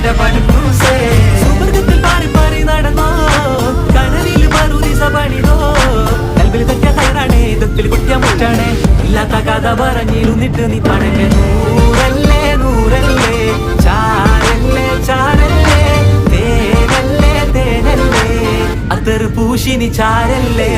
നിന്റെ പടുക്കൂസേ സുവർഗത്തിൽ പാറി പാറി നടന്നോ കനവിൽ മറുദിസ പണിതോ കൽബിൽ തെറ്റിയ ഹൈറാണേ ദത്തിൽ കുട്ടിയ മുറ്റാണേ ഇല്ലാത്ത കഥ പറഞ്ഞിരുന്നിട്ട് നീ പണങ്ങ നൂറല്ലേ നൂറല്ലേ ചാരല്ലേ ചാരല്ലേ തേനല്ലേ തേനല്ലേ അത്തറ് പൂശിനി ചാരല്ലേ